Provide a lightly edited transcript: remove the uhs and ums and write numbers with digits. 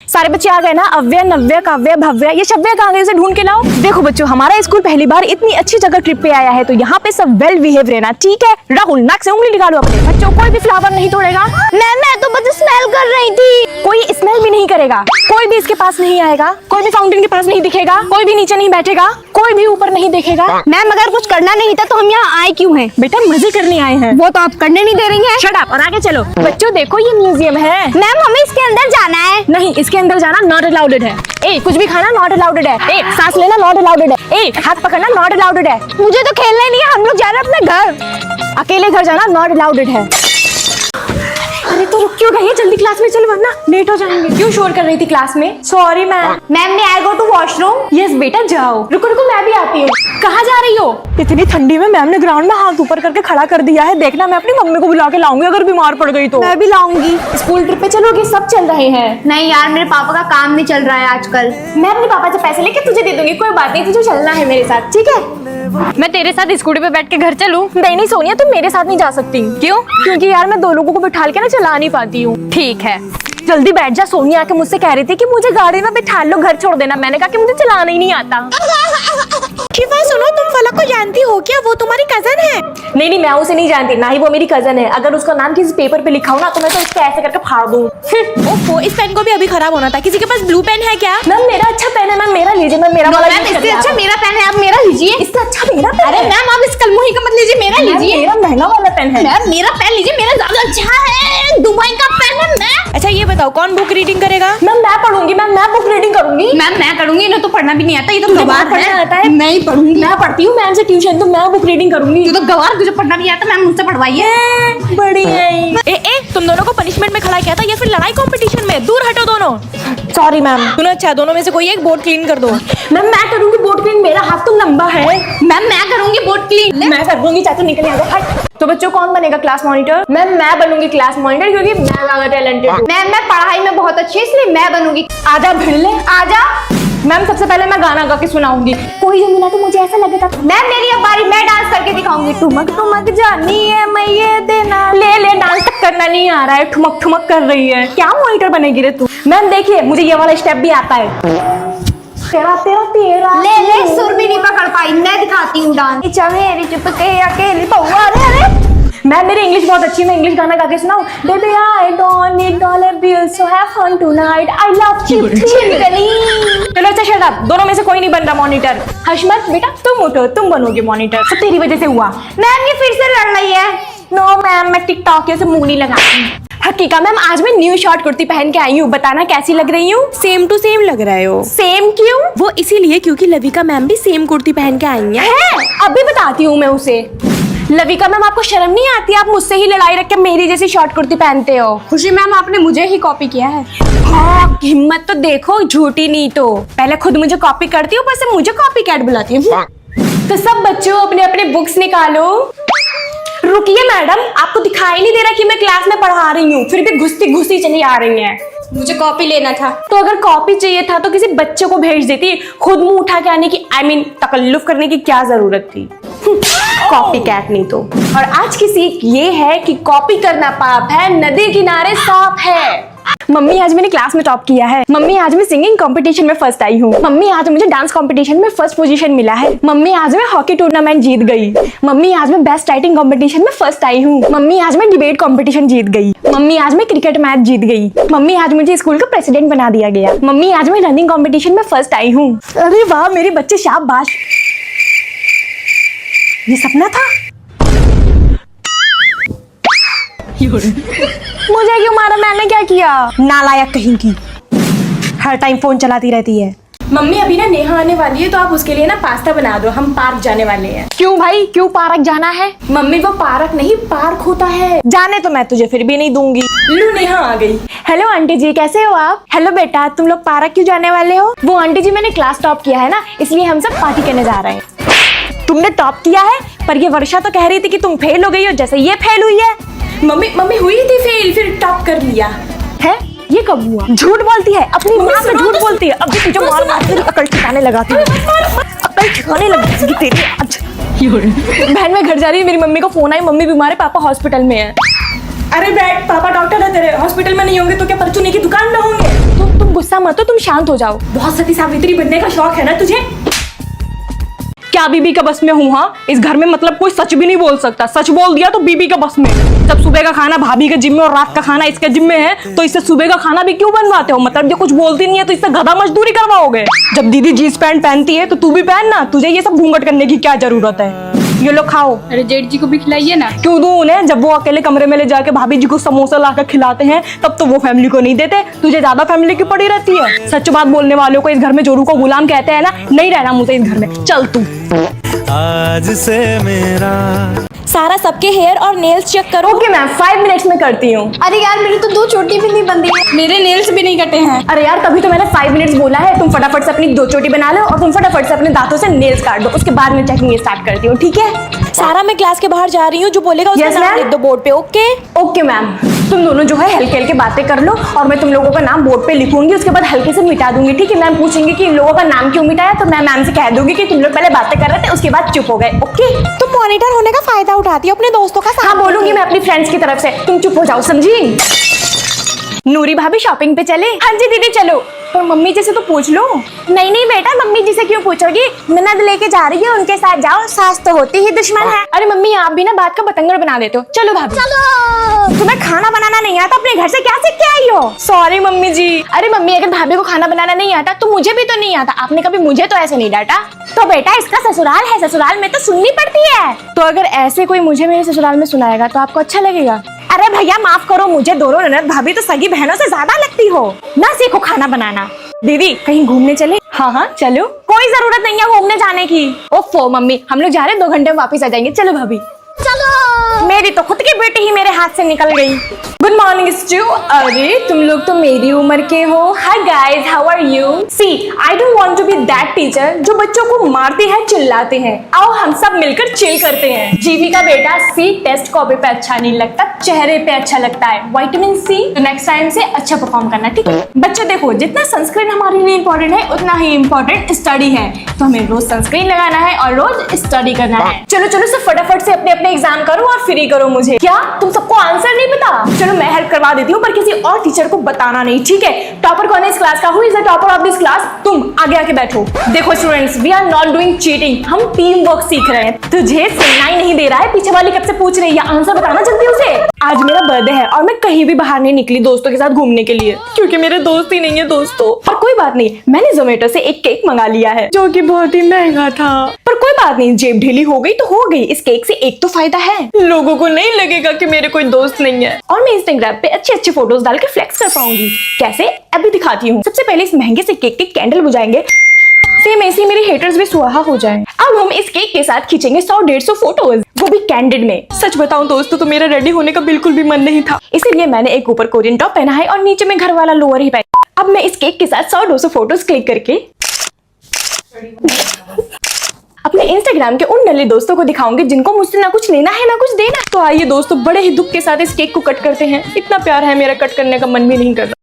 सारे बच्चे आ गए ना? अव्यय, नव्य, काव्य, भव्य, ये शव्य कहाँ गए? उसे ढूंढ के लाओ। देखो बच्चों, हमारा स्कूल पहली बार इतनी अच्छी जगह ट्रिप पे आया है, तो यहाँ पे सब वेल बिहेव रहना, ठीक है? राहुल, नाक से उंगली निकालो अपने। बच्चों, कोई भी फ्लावर नहीं तोड़ेगा। मैं तो बस स्मेल कर रही थी। कोई स्मेल भी नहीं करेगा, कोई भी इसके पास नहीं आएगा, कोई भी फाउंटेन के पास नहीं दिखेगा, कोई भी नीचे नहीं बैठेगा, कोई भी ऊपर नहीं देखेगा। मैम अगर कुछ करना नहीं था तो हम यहाँ आए क्यों हैं? बेटा मजे करने आए हैं। वो तो आप करने नहीं दे रही हैं। शट अप और आगे चलो। बच्चों देखो, ये म्यूजियम है। मैम हमें इसके अंदर जाना है। नहीं, इसके अंदर जाना नॉट अलाउडेड है। ए, कुछ भी खाना नॉट अलाउडेड है। ए, सांस लेना नॉट अलाउडेड है। ए, हाथ पकड़ना नॉट अलाउडेड है। मुझे तो खेलना ही नहीं है, हम लोग जा रहे हैं अपने घर। अकेले घर जाना नॉट अलाउडेड है। अरे तो रुक क्यों गई है? जल्दी क्लास में चल वरना लेट हो जाएंगे। क्यों शोर कर रही थी क्लास में? Sorry ma'am. मैम मैं आई गो टू वॉशरूम। यस बेटा जाओ। रुको रुको, मैं भी आती हूँ। कहाँ जा रही हो? इतनी ठंडी में मैम ने ग्राउंड में हाथ ऊपर करके खड़ा कर दिया है। देखना, मैं अपनी मम्मी को बुला के लाऊंगी अगर बीमार पड़ गई तो। मैं भी लाऊंगी। स्कूल ट्रिप पे चलोगे? सब चल रहे हैं। नहीं यार, मेरे पापा का काम नहीं चल रहा है आजकल। मैं अपने पापा से पैसे लेके तुझे दे दूंगी, कोई बात नहीं, तुझे चलना है मेरे साथ, ठीक है? मैं तेरे साथ स्कूटी पे बैठ के घर चलूं? नहीं सोनिया, तुम मेरे साथ नहीं जा सकती। क्यों? क्योंकि यार मैं 2 लोगों को बिठा के ना चला नहीं पाती हूँ। ठीक है, जल्दी बैठ जा। सोनिया आके मुझसे कह रही थी कि मुझे गाड़ी में बिठा लो, घर छोड़ देना। मैंने कहा कि मुझे चलाना ही नहीं आता। शिफा सुनो, तुम फलक को जानती हो क्या? वो तुम्हारी कजन है। नहीं, मैं उसे नहीं जानती, ना ही वो मेरी कजन है। अगर उसका नाम किसी पेपर पे लिखा हो ना, तो मैं तो उसको ऐसे करके फाड़ दूँ। ओफो, इस पेन को भी अभी खराब होना था। किसी के पास ब्लू पेन है क्या? मैम मेरा अच्छा पेन है, मैम मेरा लीजिए। मैम मेरा वाला यूज इससे करिए अच्छा आप। मेरा पेन है, आप मेरा लीजिए। इससे अच्छा मेरा पेन अरे है। मैम आप इस कलमुही का मत लीजिए, मेरा मैम, लीजिए। मेरा महंगा वाला पेन है। मैम मेरा पेन लीजिए, मेरा ज्यादा अच्छा है। दुबई का पेन है। मैं अच्छा ये बताओ, कौन बुक रीडिंग करेगा? मैम मैं पढ़ूंगी। मैम मैं बुक रीडिंग करूंगी। मैम मैं करूंगी, इन्हें तो पढ़ना भी नहीं आता। ये तो तुझे गवार बात पढ़ना आता है। है? मैं ही पढ़ूंगी। मैं पढ़ती हूँ मैम से ट्यूशन, तो मैं बुक रीडिंग करूंगी। तू तो गवार, तुझे पढ़ना भी आता। मैम मुझसे पढ़वाइए। बड़ी है। ए तुम दोनों को पनिशमेंट में खड़ा किया था या फिर लड़ाई कंपटीशन में? दूर हटो दोनों। Sorry ma'am. सुनो, अच्छा दोनों में से कोई एक बोर्ड क्लीन कर दो। मैम मैं करूंगी बोर्ड क्लीन, मेरा हाथ तो लंबा है। मैम मैं करूंगी बोर्ड क्लीन। मैं कर दूंगी, चाहे तो निकल जाएगा। तो बच्चों कौन बनेगा क्लास मॉनिटर? मैम मैं बनूंगी क्लास मॉनिटर, क्योंकि मैं ज्यादा टैलेंटेड हूँ। मैम मैं पढ़ाई में बहुत अच्छी, इसलिए मैं बनूंगी। आजा भिड़ले। आजा। मैम सबसे पहले मैं गाना गा के सुनाऊंगी। कोई जो मिला तो मुझे ऐसा लगे था। मैम मेरी अब बारी, मैं डांस करके दिखाऊंगी। ठुमक ठुमक जानी है मैं ये देना। ले डांस तक करना नहीं आ रहा है, ठुमक ठुमक कर रही है। क्या मॉनिटर बनेगी रे तू? मैम देखिए, मुझे ये वाला स्टेप भी आता है। तेरा तेरा तेरा ले सुर भी नहीं पकड़ पाई, मैं दिखाती हूँ डांस। मेरी चुपके अकेली पौआ। अरे मैम मेरी इंग्लिश बहुत अच्छी है, मैं इंग्लिश गाना गा के सुनाऊं? Baby I don't need dollar bill, so have fun tonight, I love chip चिकनी। चलो अच्छा शट अप, दोनों में से कोई नहीं बन रहा मॉनिटर। हश मत बेटा, तुम उठो, तुम बनोगे मॉनिटर। सब तेरी वजह से हुआ। मैम ये फिर से लड़ रही है। नो मैम, मैं टिकटॉक से मुंह नहीं लगाती। हकीका मैम, आज मैं न्यू शॉर्ट कुर्ती पहन के आई हूँ, बताना कैसी लग रही हूँ? सेम टू सेम लग रहे हो। सेम क्यों? वो इसीलिए क्योंकि लविका मैम भी सेम कुर्ती पहन के आई हैं। अभी बताती हूँ मैं उसे। लविका मैम आपको शर्म नहीं आती? आप मुझसे ही लड़ाई रख के मेरी जैसी शॉर्ट कुर्ती पहनते हो। खुशी मैम आपने मुझे ही कॉपी किया है। हाँ, हिम्मत तो देखो, झूठी नहीं तो। पहले खुद मुझे कॉपी करती हो, ऊपर से मुझे कॉपी कैट बुलाती हूँ। तो सब बच्चों अपने अपने बुक्स निकालो। रुकिए मैडम, आपको दिखाई नहीं दे रहा कि मैं क्लास में पढ़ा रही हूँ, फिर भी घुसती घुसती चली आ रही हैं। मुझे कॉपी लेना था। तो अगर कॉपी चाहिए था तो किसी बच्चे को भेज देती, खुद मुंह उठा के आने की तकल्लुफ करने की क्या जरूरत थी? कॉपी कैट नहीं तो। और आज की सीख ये है कि कॉपी करना पाप है, नदी किनारे सांप है। मम्मी आज मैंने क्लास में टॉप किया है। मम्मी आज मैं सिंगिंग कंपटीशन में फर्स्ट आई हूँ। मम्मी आज मुझे डांस कंपटीशन में फर्स्ट पोजीशन मिला है। मम्मी आज मैं हॉकी टूर्नामेंट जीत गई। मम्मी आज मैं बेस्ट राइटिंग कंपटीशन में फर्स्ट आई हूँ। मम्मी आज मैं डिबेट कंपटीशन जीत गई। मम्मी आज मैं क्रिकेट मैच जीत गई। मम्मी आज मुझे स्कूल का प्रेसिडेंट बना दिया गया। मम्मी आज मैं रनिंग कंपटीशन में फर्स्ट आई हूँ। अरे वाह मेरे बच्चे, शाबाश। ये सपना था? मुझे क्यों मारा? मैंने क्या किया? नालायक कहीं की, हर टाइम फोन चलाती रहती है। मम्मी अभी ना नेहा आने वाली है, तो आप उसके लिए ना पास्ता बना दो, हम पार्क जाने वाले हैं। क्यों भाई, क्यों पार्क जाना है? मम्मी वो पार्क नहीं पार्क होता है। जाने तो मैं तुझे फिर भी नहीं दूंगी। लू नेहा आ गई। हेलो आंटी जी, कैसे हो आप? हेलो बेटा, तुम लोग पार्क क्यों जाने वाले हो? वो आंटी जी मैंने क्लास टॉप किया है ना, इसलिए हम सब पार्टी करने जा रहे हैं। तुमने टॉप किया है, पर ये वर्षा तो कह रही थी कि तुम फेल हो गई हो, जैसे ये फेल हुई है। मम्मी हुई थी फेल, फिर टॉप कर लिया है। ये कब हुआ? झूठ बोलती है, अपनी माँ से झूठ बोलती है। अभी तुझे मार मार के अकल ठिकाने लगाती हूँ, अकल ठिकाने लगाती तेरी आज। बहन मैं घर जा रही हूँ, मेरी मम्मी को फोन आई, मम्मी बीमार है, पापा हॉस्पिटल में है। अरे बैठ, पापा डॉक्टर है तेरे, हॉस्पिटल में नहीं होंगे तो क्या परचूनी की दुकान में होंगे? तुम गुस्सा मत हो, तुम शांत हो जाओ। बहुत सती सावित्री बनने का शौक है ना तुझे? क्या बीबी का बस में हूँ? हाँ, इस घर में मतलब कोई सच भी नहीं बोल सकता, सच बोल दिया तो बीबी का बस में। जब सुबह का खाना भाभी के जिम्मे और रात का खाना इसके जिम्मे है, तो इससे सुबह का खाना भी क्यों बनवाते हो? मतलब जो कुछ बोलती नहीं है तो इससे गधा मजदूरी करवाओगे? जब दीदी जींस पैंट पहनती है तो तू भी पहन ना, तुझे ये सब घूंघट करने की क्या जरूरत है? ये लो खाओ। अरे जेठ जी को भी खिलाइए ना। क्यों दूं उन्हें? जब वो अकेले कमरे में ले जाके भाभी जी को समोसा लाकर खिलाते हैं तब तो वो फैमिली को नहीं देते, तुझे ज्यादा फैमिली की पड़ी रहती है। सच बात बोलने वालों को इस घर में जोरू को गुलाम कहते हैं ना। नहीं रहना मुझे इस घर में, चल तू। आज से मेरा सारा सबके हेयर और नेल्स चेक करो। ओके मैम, 5 मिनट्स में करती हूँ। अरे यार मेरी तो 2 चोटी भी नहीं बंधी है। मेरे नेल्स भी नहीं कटे हैं। अरे यार तभी तो मैंने 5 मिनट्स बोला है। तुम फटाफट से अपनी 2 चोटी बना लो और तुम फटाफट से अपने दांतों से नेल्स काट दो, उसके बाद मैं चेकिंग स्टार्ट करती हूँ, ठीक है? सारा मैं क्लास के बाहर जा रही हूँ, जो बोलेगा उसका नाम लिख दो बोर्ड पे। Okay okay ma'am. तुम दोनों जो है हल्के हल्के बातें कर लो और मैं तुम लोगों का नाम बोर्ड पे लिखूंगी, उसके बाद हल्के से मिटा दूंगी, ठीक है? मैम पूछेंगे कि इन लोगों का नाम क्यों मिटाया, तो मैं मैम से कह दूंगी कि तुम लोग पहले बातें कर रहे थे, उसके बाद चुप हो गए। ओके? तुम मॉनिटर होने का फायदा उठाती हो अपने दोस्तों का। हाँ बोलूंगी मैं अपनी फ्रेंड्स की तरफ से, तुम चुप हो जाओ, समझी? नूरी भाभी शॉपिंग पे चले? हाँ जी दीदी चलो। पर मम्मी जी से तो पूछ लो। नहीं नहीं बेटा, मम्मी जी से क्यों पूछोगी? ननद लेके जा रही है, उनके साथ जाओ, सास तो होती ही दुश्मन है। अरे मम्मी आप भी ना बात का बतंगड़ बना देते हो। चलो भाभी चलो। तुम्हें खाना बनाना नहीं आता, अपने घर से क्या सीख के आई हो? सॉरी मम्मी जी। अरे मम्मी अगर भाभी को खाना बनाना नहीं आता तो मुझे भी तो नहीं आता, आपने कभी मुझे तो ऐसे नहीं डांटा। तो बेटा इसका ससुराल है, ससुराल में तो सुननी पड़ती है। तो अगर ऐसे कोई मुझे मेरे ससुराल में सुनाएगा तो आपको अच्छा लगेगा? अरे भैया माफ करो, मुझे दोनों ननद भाभी तो सगी बहनों से ज्यादा लगती हो ना। सीखो खाना बनाना। दीदी कहीं घूमने चले? हाँ हाँ चलो। कोई जरूरत नहीं है घूमने जाने की। ओफो मम्मी, हम लोग जा रहे हैं, 2 घंटे में वापस आ जाएंगे। चलो भाभी चलो। मेरी तो खुद की बेटी ही मेरे हाथ से निकल गई। Good morning stu. अरे तुम लोग तो मेरी उम्र के हो। Hi guys, how are you? See I don't want to be that teacher जो बच्चों को मारते हैं चिल्लाते हैं। आओ हम सब मिलकर चिल करते हैं। जीवी का बेटा सी टेस्ट कॉपी पे अच्छा नहीं लगता, चेहरे पे अच्छा लगता है। विटामिन सी, तो नेक्स्ट टाइम से अच्छा परफॉर्म करना, ठीक है? बच्चों देखो, जितना सनस्क्रीन हमारे लिए इंपॉर्टेंट है उतना ही इंपॉर्टेंट स्टडी है, तो हमें रोज सनस्क्रीन लगाना है और रोज स्टडी करना है। चलो चलो सब फटाफट से अपने अपने एग्जाम करो और फ्री करो मुझे। क्या तुम सबको आंसर नहीं पता? चलो मैं हेल्प करवा देती हूँ, पर किसी और टीचर को बताना नहीं, ठीक है? टॉपर कौन है इस क्लास का? Who is the topper of this class? तुम आगे आके बैठो। देखो students, we are not doing cheating, हम टीम वर्क सीख रहे हैं। तुझे सुनना ही नहीं दे रहा है, पीछे वाली कब से पूछ रही है, आंसर बताना जल्दी उसे। आज मेरा बर्थडे है और मैं कहीं भी बाहर नहीं निकली दोस्तों के साथ घूमने के लिए, क्योंकि मेरे दोस्त ही नहीं है दोस्तों। पर कोई बात नहीं, मैंने जोमेटो से एक केक मंगा लिया है जो कि बहुत ही महंगा था। पर कोई बात नहीं, जेब ढीली हो गई तो हो गई। इस केक से एक तो फायदा है, लोगों को नहीं लगेगा कि मेरे कोई दोस्त नहीं है और मैं इंस्टाग्राम पे अच्छे अच्छे फोटोज डाल के फ्लेक्स कर पाऊंगी। कैसे? अभी दिखाती हूँ। सबसे पहले इस महंगे से केक के कैंडल बुझाएंगे, सेम ऐसे मेरे हेटर्स भी सुहा हो जाएं। अब हम इस केक के साथ खींचेंगे 100-150 फोटोज, वो भी कैंडिड में। सच बताऊं दोस्तों तो मेरा रेडी होने का बिल्कुल भी मन नहीं था, इसीलिए मैंने एक ऊपर कोरियन टॉप पहना है और नीचे में घर वाला लोअर ही पहना। अब मैं इस केक के साथ 100-200 फोटोज क्लिक करके अपने इंस्टाग्राम के उन नल्ले दोस्तों को दिखाऊंगी जिनको मुझसे ना कुछ लेना है ना कुछ देना। तो आइए दोस्तों, बड़े ही दुख के साथ इस केक को कट करते हैं। इतना प्यार है मेरा, कट करने का मन भी नहीं कर रहा।